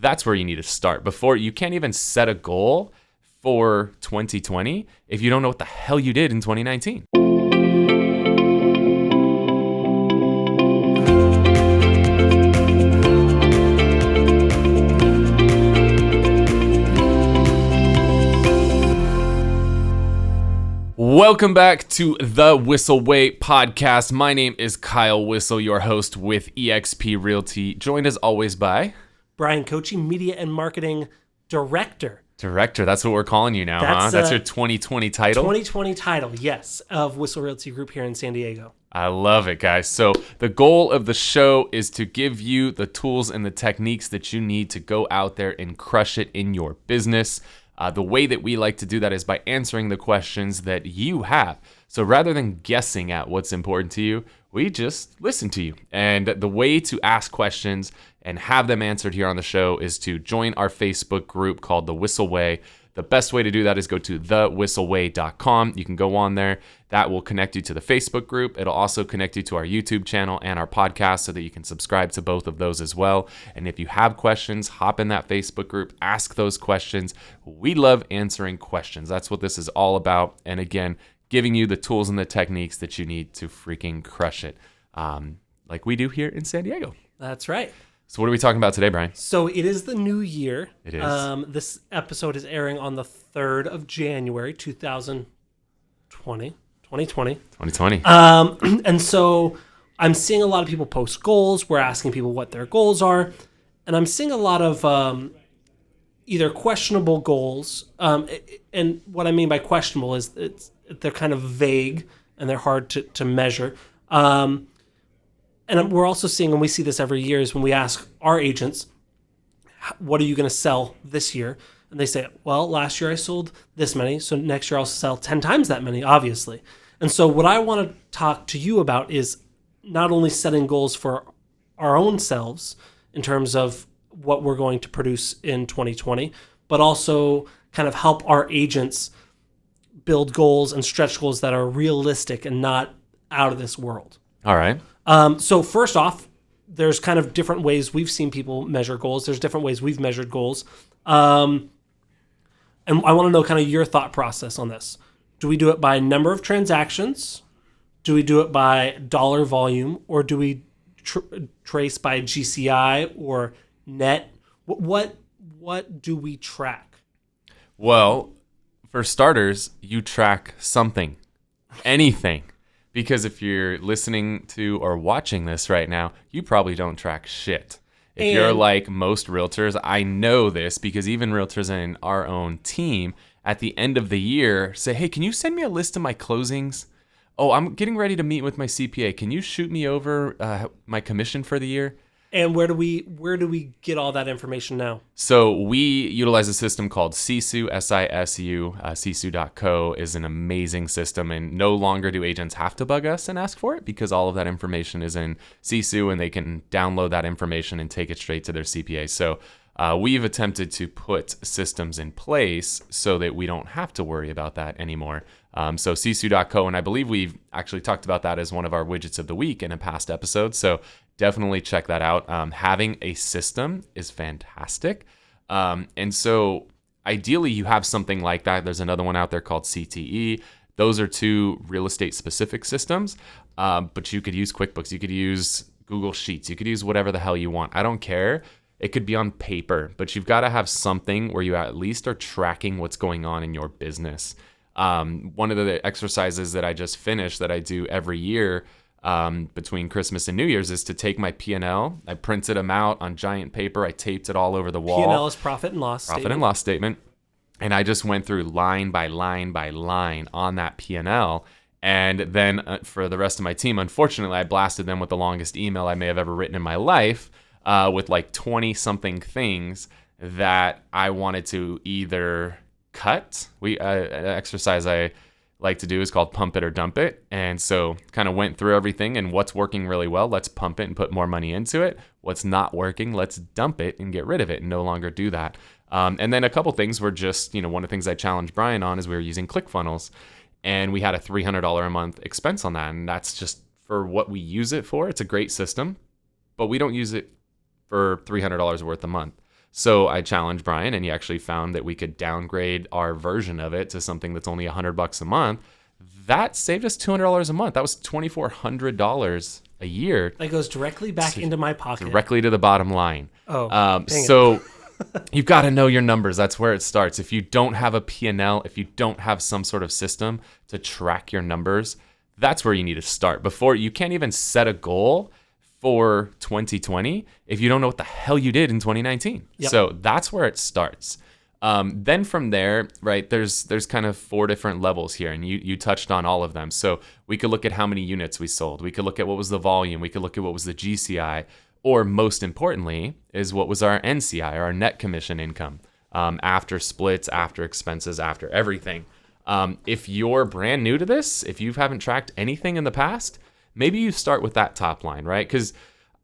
That's where you need to start. Before, you can't even set a goal for 2020 if you don't know what the hell you did in 2019. Welcome back to the Whissel Way Podcast. My name is Kyle Whissel, your host with eXp Realty, joined as always by Bryan, Koci, Media and Marketing Director. Director, that's what we're calling you now, huh? That's your 2020 title? 2020 title, yes, of Whissel Realty Group here in San Diego. I love it, guys. So the goal of the show is to give you the tools and the techniques that you need to go out there and crush it in your business. The way that we like to do that is by answering the questions that you have. So rather than guessing at what's important to you, we just listen to you. And the way to ask questions and have them answered here on the show is to join our Facebook group called The Whissel Way. The best way to do that is go to thewhisselway.com. You can go on there. That will connect you to the Facebook group. It'll also connect you to our YouTube channel and our podcast so that you can subscribe to both of those as well. And if you have questions, hop in that Facebook group, ask those questions. We love answering questions. That's what this is all about. And again, giving you the tools and the techniques that you need to freaking crush it, like we do here in San Diego. That's right. So what are we talking about today, Bryan? So it is the new year. It is. This episode is airing on the 3rd of January, 2020. And so I'm seeing a lot of people post goals. We're asking people what their goals are. And I'm seeing a lot of either questionable goals. And what I mean by questionable is they're kind of vague and they're hard to measure. And we're also seeing, and we see this every year, is when we ask our agents, what are you going to sell this year? And they say, well, last year I sold this many, so next year I'll sell 10 times that many, obviously. And so what I want to talk to you about is not only setting goals for our own selves in terms of what we're going to produce in 2020, but also kind of help our agents build goals and stretch goals that are realistic and not out of this world. All right. So first off, there's kind of different ways we've seen people measure goals. There's different ways we've measured goals. And I want to know kind of your thought process on this. Do we do it by number of transactions? Do we do it by dollar volume? Or do we trace by GCI or net? What do we track? Well, for starters, you track something, anything. Because if you're listening to or watching this right now, you probably don't track shit. If you're like most realtors, I know this because even realtors in our own team at the end of the year say, hey, can you send me a list of my closings? Oh, I'm getting ready to meet with my CPA. Can you shoot me over my commission for the year? And where do we get all that information now? So we utilize a system called Sisu, SISU. Sisu.co is an amazing system, and no longer do agents have to bug us and ask for it because all of that information is in Sisu, and they can download that information and take it straight to their CPA. So we've attempted to put systems in place so that we don't have to worry about that anymore. So Sisu.co, and I believe we've actually talked about that as one of our widgets of the week in a past episode. So definitely check that out. Having a system is fantastic. And so ideally you have something like that. There's another one out there called CTE. Those are two real estate specific systems. But you could use QuickBooks. You could use Google Sheets. You could use whatever the hell you want. I don't care. It could be on paper, but you've got to have something where you at least are tracking what's going on in your business. One of the exercises that I just finished that I do every year between Christmas and New Year's is to take my P&L. I printed them out on giant paper. I taped it all over the wall. P&L is profit and loss statement. Profit and loss statement. And I just went through line by line by line on that P&L. And then for the rest of my team, unfortunately, I blasted them with the longest email I may have ever written in my life with like 20-something things that I wanted to either cut. An exercise I like to do is called pump it or dump it. And so kind of went through everything and what's working really well, let's pump it and put more money into it. What's not working, let's dump it and get rid of it and no longer do that. And then a couple things were just, one of the things I challenged Bryan on is we were using ClickFunnels, and we had a $300 a month expense on that. And that's just for what we use it for. It's a great system, but we don't use it for $300 worth a month. So I challenged Bryan, and he actually found that we could downgrade our version of it to something that's only $100 a month. That saved us $200 a month. That was $2,400 a year. That goes directly back into my pocket. Directly to the bottom line. Dang so you've got to know your numbers. That's where it starts. If you don't have a P&L, if you don't have some sort of system to track your numbers, that's where you need to start. Before, you can't even set a goal for 2020 if you don't know what the hell you did in 2019. Yep. So that's where it starts. Then from there, right, there's kind of 4 different levels here, and you touched on all of them. So we could look at how many units we sold. We could look at what was the volume. We could look at what was the GCI, or most importantly, is what was our NCI, or our net commission income, after splits, after expenses, after everything. If you're brand new to this, if you haven't tracked anything in the past, maybe you start with that top line, right? Because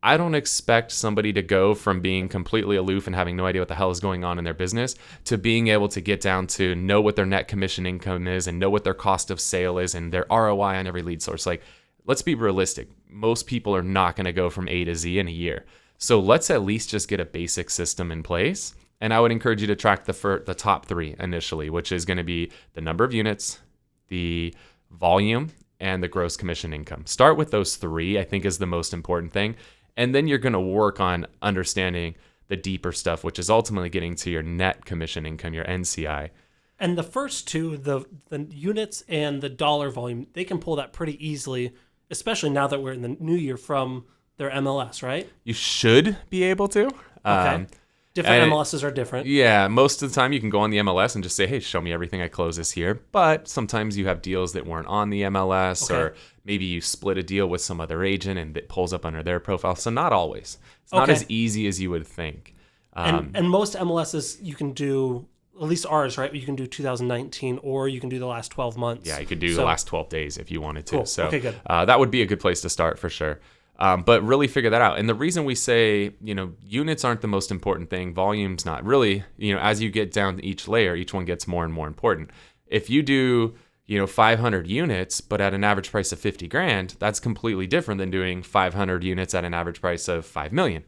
I don't expect somebody to go from being completely aloof and having no idea what the hell is going on in their business to being able to get down to know what their net commission income is and know what their cost of sale is and their ROI on every lead source. Like, let's be realistic. Most people are not going to go from A to Z in a year. So let's at least just get a basic system in place. And I would encourage you to track the top 3 initially, which is going to be the number of units, the volume, and the gross commission income. Start with those 3, I think, is the most important thing. And then you're going to work on understanding the deeper stuff, which is ultimately getting to your net commission income, your NCI. And the first 2, the units and the dollar volume, they can pull that pretty easily, especially now that we're in the new year from their MLS, right? You should be able to. Okay. Different MLSs are different. Yeah, most of the time you can go on the MLS and just say, hey, show me everything I close this year. But sometimes you have deals that weren't on the MLS, or maybe you split a deal with some other agent and it pulls up under their profile. So not always. It's not as easy as you would think. And most MLSs you can do, at least ours, right? You can do 2019, or you can do the last 12 months. Yeah, you could do the last 12 days if you wanted to. Cool. So okay, good. That would be a good place to start for sure. But really figure that out. And the reason we say, units aren't the most important thing, volume's not really, as you get down to each layer, each one gets more and more important. If you do, 500 units, but at an average price of $50,000, that's completely different than doing 500 units at an average price of $5 million.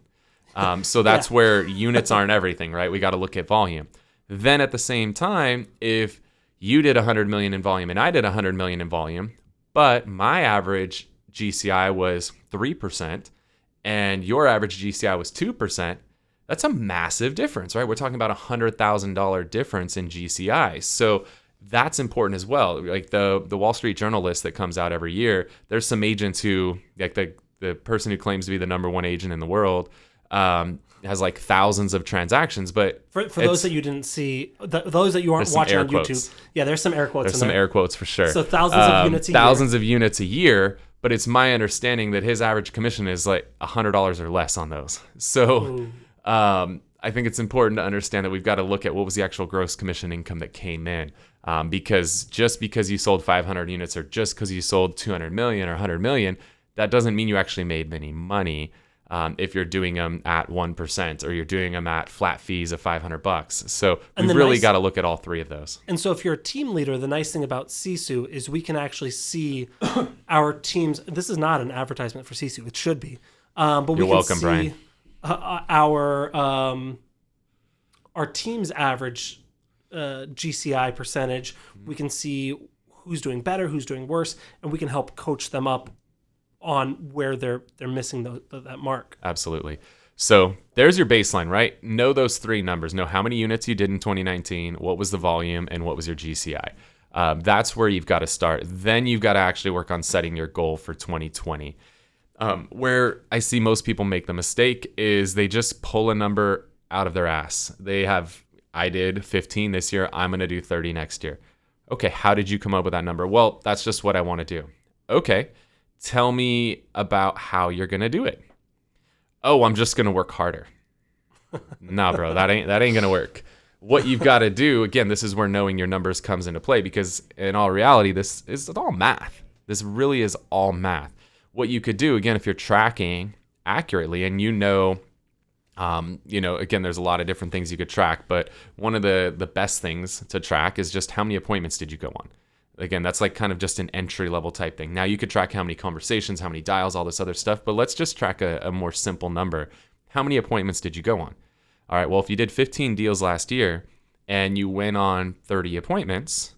So that's where units aren't everything, right? We got to look at volume. Then at the same time, if you did 100 million in volume and I did 100 million in volume, but my average GCI was 3% and your average GCI was 2%, that's a massive difference, right? We're talking about $100,000 difference in GCI. So that's important as well. Like the Wall Street Journal list that comes out every year, there's some agents who, like the person who claims to be the number 1 agent in the world, has like thousands of transactions, but for those that you didn't see, those that you aren't watching on YouTube, there's some air quotes. There's some air quotes for sure. So thousands of units a year. But it's my understanding that his average commission is like $100 or less on those. So I think it's important to understand that we've got to look at what was the actual gross commission income that came in. Because just because you sold 500 units, or just because you sold 200 million or 100 million, that doesn't mean you actually made any money. If you're doing them at 1%, or you're doing them at flat fees of $500. So we really got to look at all 3 of those. And so if you're a team leader, the nice thing about Sisu is we can actually see our teams. This is not an advertisement for Sisu. It should be. But we can see Brian. Our team's average GCI percentage. We can see who's doing better, who's doing worse, and we can help coach them up on where they're missing that mark. Absolutely. So there's your baseline, right? Know those 3 numbers. Know how many units you did in 2019, what was the volume, and what was your GCI. That's where you've got to start. Then you've got to actually work on setting your goal for 2020. Where I see most people make the mistake is they just pull a number out of their ass. I did 15 this year. I'm going to do 30 next year. Okay, how did you come up with that number? Well, that's just what I want to do. Okay. Tell me about how you're going to do it. Oh, I'm just going to work harder. Nah, bro, that ain't going to work. What you've got to do, again, this is where knowing your numbers comes into play, because in all reality, this is all math. This really is all math. What you could do, again, if you're tracking accurately and again, there's a lot of different things you could track, but one of the best things to track is just how many appointments did you go on? Again, that's like kind of just an entry level type thing. Now you could track how many conversations, how many dials, all this other stuff, but let's just track a more simple number. How many appointments did you go on? All right, well, if you did 15 deals last year and you went on 30 appointments,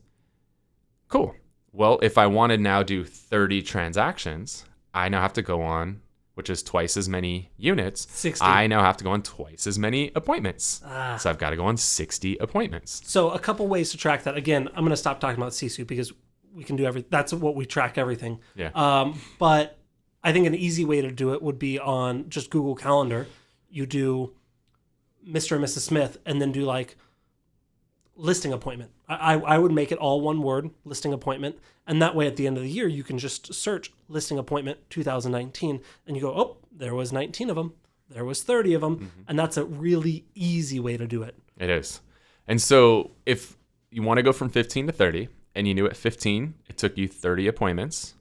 cool. Well, if I want to now do 30 transactions, I now have to go on, which is twice as many units. 60. I now have to go on twice as many appointments. Ah. So I've got to go on 60 appointments. So a couple ways to track that. Again, I'm going to stop talking about Sisu because we can do everything. That's what we track everything. Yeah. But I think an easy way to do it would be on just Google Calendar. You do Mr. and Mrs. Smith and then do like listing appointment. I would make it all one word, listing appointment. And that way at the end of the year, you can just search listing appointment 2019 and you go, oh, there was 19 of them. There was 30 of them. Mm-hmm. And that's a really easy way to do it. It is. And so if you want to go from 15 to 30 and you knew at 15, it took you 30 appointments.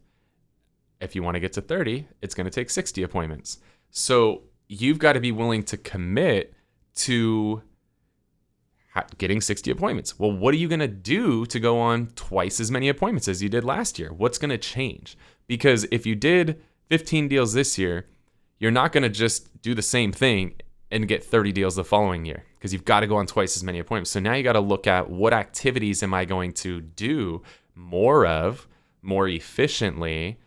If you want to get to 30, it's going to take 60 appointments. So you've got to be willing to commit to getting 60 appointments. Well, what are you going to do to go on twice as many appointments as you did last year? What's going to change? Because if you did 15 deals this year, you're not going to just do the same thing and get 30 deals the following year because you've got to go on twice as many appointments. So now you got to look at what activities am I going to do more of, more efficiently,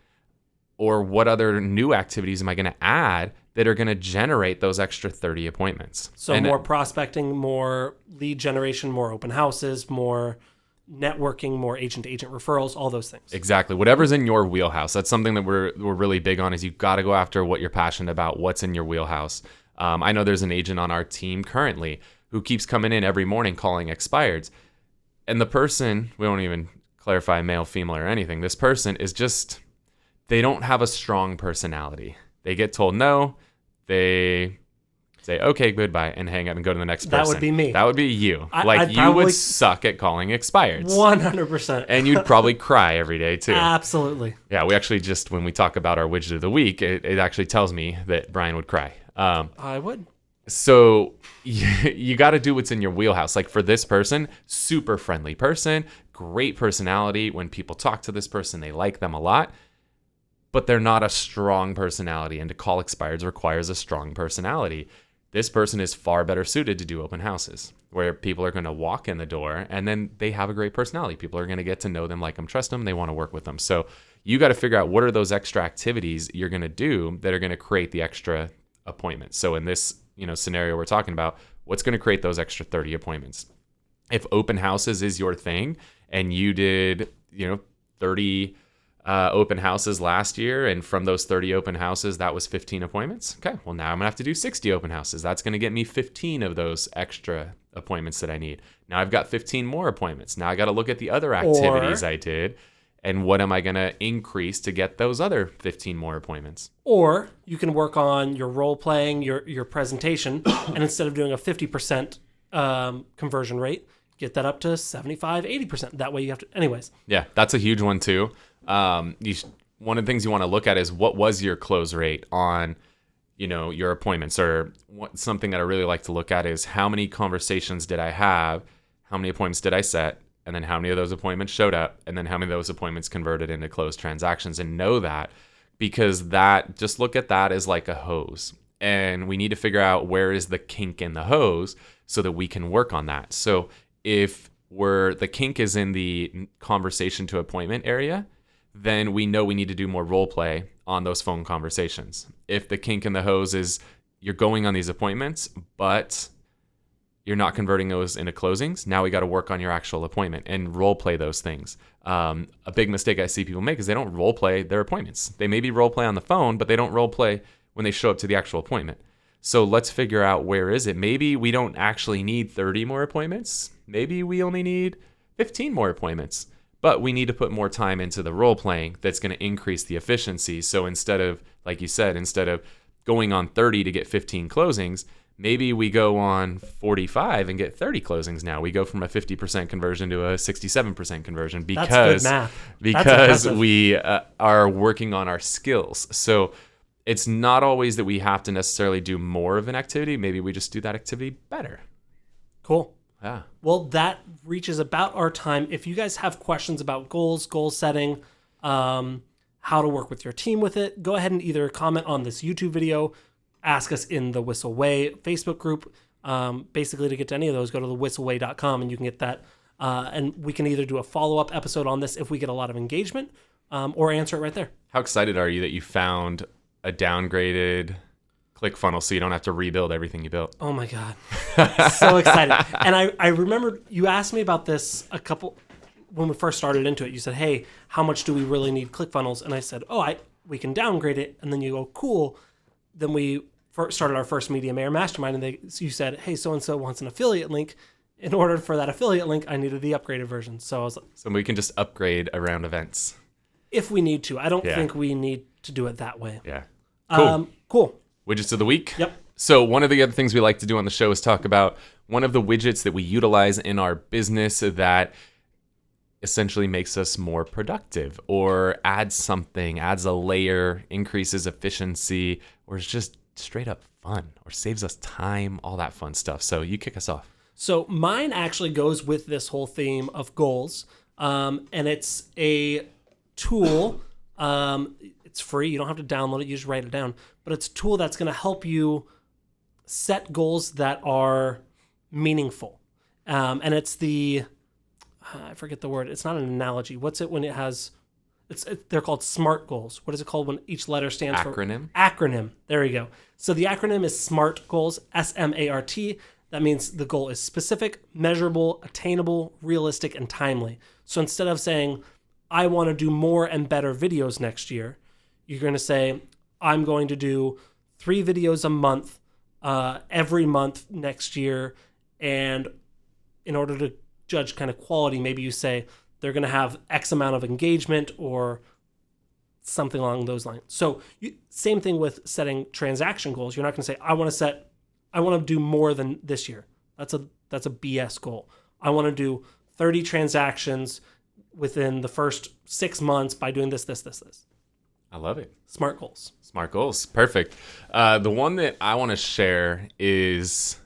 or what other new activities am I going to add that are going to generate those extra 30 appointments. So more prospecting, more lead generation, more open houses, more networking, more agent-to-agent referrals, all those things. Exactly. Whatever's in your wheelhouse. That's something that we're really big on is you've got to go after what you're passionate about, what's in your wheelhouse. I know there's an agent on our team currently who keeps coming in every morning calling expireds. And the person, we won't even clarify male, female, or anything. This person is just, they don't have a strong personality. They get told no, they say, okay, goodbye, and hang up and go to the next person. That would be me. That would be you. I'd you probably would suck at calling expireds. 100%. And you'd probably cry every day, too. Absolutely. Yeah, we actually just, when we talk about our widget of the week, it actually tells me that Bryan would cry. I would. So you got to do what's in your wheelhouse. Like for this person, super friendly person, great personality. When people talk to this person, they like them a lot. But they're not a strong personality, and to call expireds requires a strong personality. This person is far better suited to do open houses, where people are going to walk in the door, and then they have a great personality. People are going to get to know them, like them, trust them, they want to work with them. So you got to figure out what are those extra activities you're going to do that are going to create the extra appointments. So in this scenario we're talking about, what's going to create those extra 30 appointments? If open houses is your thing, and you did 30 open houses last year, and from those 30 open houses, that was 15 appointments. Okay, well, now I'm gonna have to do 60 open houses. That's gonna get me 15 of those extra appointments that I need. Now I've got 15 more appointments. Now I got to look at the other activities I did, and what am I gonna increase to get those other 15 more appointments? Or you can work on your role playing, your presentation, and instead of doing a 50% conversion rate, get that up to 75, 80%. That way you have to, anyways. Yeah, that's a huge one too. One of the things you want to look at is what was your close rate on, your appointments, or something that I really like to look at is how many conversations did I have, how many appointments did I set, and then how many of those appointments showed up, and then how many of those appointments converted into closed transactions, and know that, because just look at that as like a hose. And we need to figure out where is the kink in the hose so that we can work on that. So if the kink is in the conversation to appointment area, then we know we need to do more role play on those phone conversations. If the kink in the hose is you're going on these appointments, but you're not converting those into closings, now we got to work on your actual appointment and role play those things. A big mistake I see people make is they don't role play their appointments. They maybe role play on the phone, but they don't role play when they show up to the actual appointment. So let's figure out, where is it? Maybe we don't actually need 30 more appointments. Maybe we only need 15 more appointments. But we need to put more time into the role playing that's going to increase the efficiency. So instead of, like you said, instead of going on 30 to get 15 closings, maybe we go on 45 and get 30 closings now. We go from a 50% conversion to a 67% conversion because we are working on our skills. So it's not always that we have to necessarily do more of an activity. Maybe we just do that activity better. Cool. Yeah. Well, that reaches about our time. If you guys have questions about goals, goal setting, how to work with your team with it, go ahead and either comment on this YouTube video, ask us in the Whissel Way Facebook group. Basically, to get to any of those, go to the whisselway.com and you can get that. And we can either do a follow-up episode on this if we get a lot of engagement, or answer it right there. How excited are you that you found a downgraded ClickFunnels so you don't have to rebuild everything you built? Oh my God. So excited. And I remember you asked me about this when we first started into it. You said, hey, how much do we really need ClickFunnels? And I said, we can downgrade it. And then you go, cool. Then we started our first Media Mayor Mastermind, and you said, hey, so-and-so wants an affiliate link. In order for that affiliate link, I needed the upgraded version. So I was like, so we can just upgrade around events. If we need to. I don't think we need to do it that way. Yeah. Cool. Cool. Widgets of the week? Yep. So one of the other things we like to do on the show is talk about one of the widgets that we utilize in our business that essentially makes us more productive or adds a layer, increases efficiency, or is just straight up fun or saves us time, all that fun stuff. So you kick us off. So mine actually goes with this whole theme of goals. And it's a tool. It's free. You don't have to download it. You just write it down. But it's a tool that's going to help you set goals that are meaningful. And it's I forget the word. It's not an analogy. What's it when it has, they're called SMART goals. What is it called when each letter stands for? Acronym. There we go. So the acronym is SMART goals, S.M.A.R.T. That means the goal is specific, measurable, attainable, realistic, and timely. So instead of saying, I want to do more and better videos next year, you're going to say, I'm going to do 3 videos a month, every month next year. And in order to judge kind of quality, maybe you say they're going to have X amount of engagement or something along those lines. So same thing with setting transaction goals. You're not going to say, I want to do more than this year. That's a BS goal. I want to do 30 transactions within the first 6 months by doing this. I love it. SMART goals. SMART goals. Perfect. The one that I want to share it's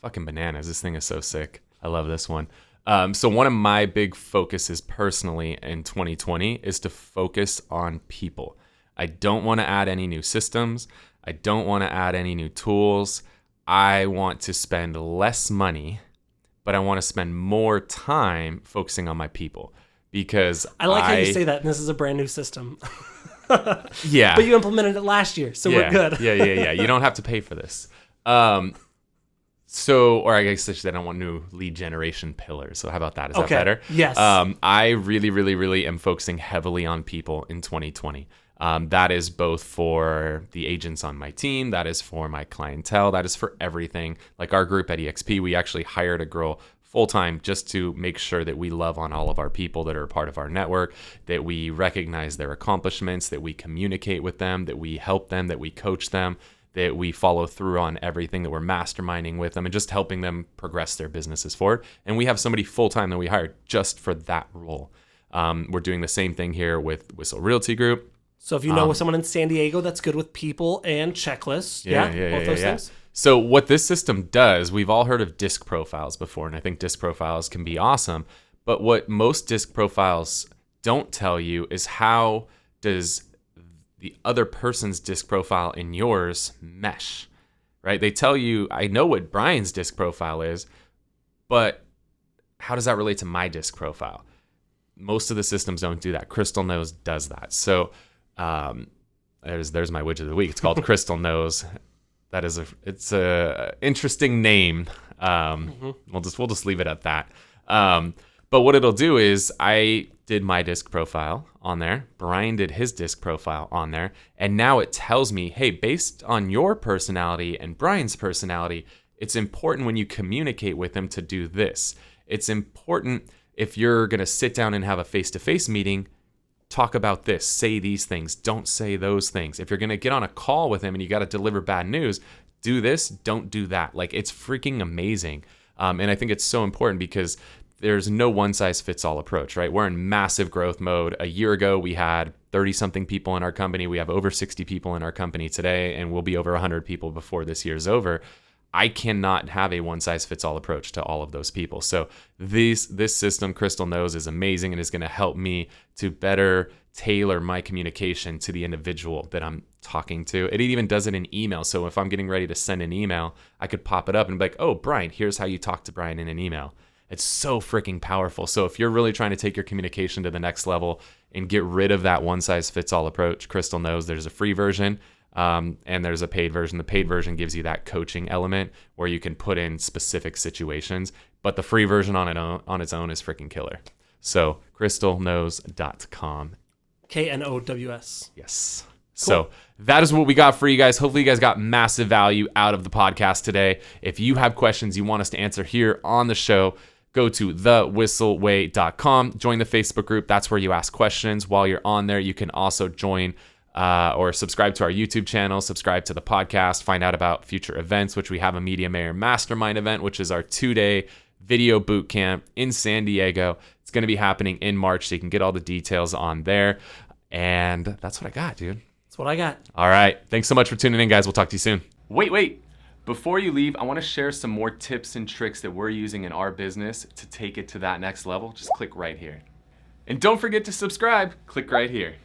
fucking bananas. This thing is so sick. I love this one. So one of my big focuses personally in 2020 is to focus on people. I don't want to add any new systems. I don't want to add any new tools. I want to spend less money, but I want to spend more time focusing on my people because I like how you say that. And this is a brand new system. Yeah. But you implemented it last year, so we're good. Yeah. You don't have to pay for this. Or I guess I don't want new lead generation pillars. So how about that? Is that better? Yes. I really, really, really am focusing heavily on people in 2020. That is both for the agents on my team. That is for my clientele. That is for everything. Like our group at EXP, we actually hired a girl full-time just to make sure that we love on all of our people that are a part of our network, that we recognize their accomplishments, that we communicate with them, that we help them, that we coach them, that we follow through on everything, that we're masterminding with them and just helping them progress their businesses forward. And we have somebody full-time that we hired just for that role. We're doing the same thing here with Whissel Realty Group. So if you know someone in San Diego that's good with people and checklists, both those things. So what this system does, we've all heard of disc profiles before, and I think disc profiles can be awesome. But what most disc profiles don't tell you is how does the other person's disc profile and yours mesh, right? They tell you, I know what Brian's disc profile is, but how does that relate to my disc profile? Most of the systems don't do that. Crystal Nose does that. So there's my widget of the week. It's called Crystal Nose. It's a interesting name. We'll just leave it at that. But what it'll do is I did my disc profile on there. Brian did his disc profile on there. And now it tells me, hey, based on your personality and Brian's personality, it's important when you communicate with them to do this. It's important if you're going to sit down and have a face-to-face meeting, talk about this, say these things, don't say those things. If you're going to get on a call with him and you got to deliver bad news, do this, don't do that. Like, it's freaking amazing. And I think it's so important because there's no one-size-fits-all approach, right? We're in massive growth mode. A year ago, we had 30-something people in our company. We have over 60 people in our company today, and we'll be over 100 people before this year's over. I cannot have a one-size-fits-all approach to all of those people. So this system, Crystal knows, is amazing and is going to help me to better tailor my communication to the individual that I'm talking to. It even does it in email. So if I'm getting ready to send an email, I could pop it up and be like, oh, Bryan, here's how you talk to Bryan in an email. It's so freaking powerful. So if you're really trying to take your communication to the next level and get rid of that one-size-fits-all approach, Crystal knows there's a free version. And there's a paid version. The paid version gives you that coaching element where you can put in specific situations, but the free version on its own is freaking killer. So crystalknows.com. KNOWS. Yes. Cool. So that is what we got for you guys. Hopefully you guys got massive value out of the podcast today. If you have questions you want us to answer here on the show, go to thewhisselway.com. Join the Facebook group. That's where you ask questions. While you're on there, you can also join or subscribe to our YouTube channel, subscribe to the podcast, find out about future events, which we have a Media Mayor Mastermind event, which is our 2-day video boot camp in San Diego. It's going to be happening in March, so you can get all the details on there. And that's what I got, dude. That's what I got. All right. Thanks so much for tuning in, guys. We'll talk to you soon. Wait. Before you leave, I want to share some more tips and tricks that we're using in our business to take it to that next level. Just click right here. And don't forget to subscribe. Click right here.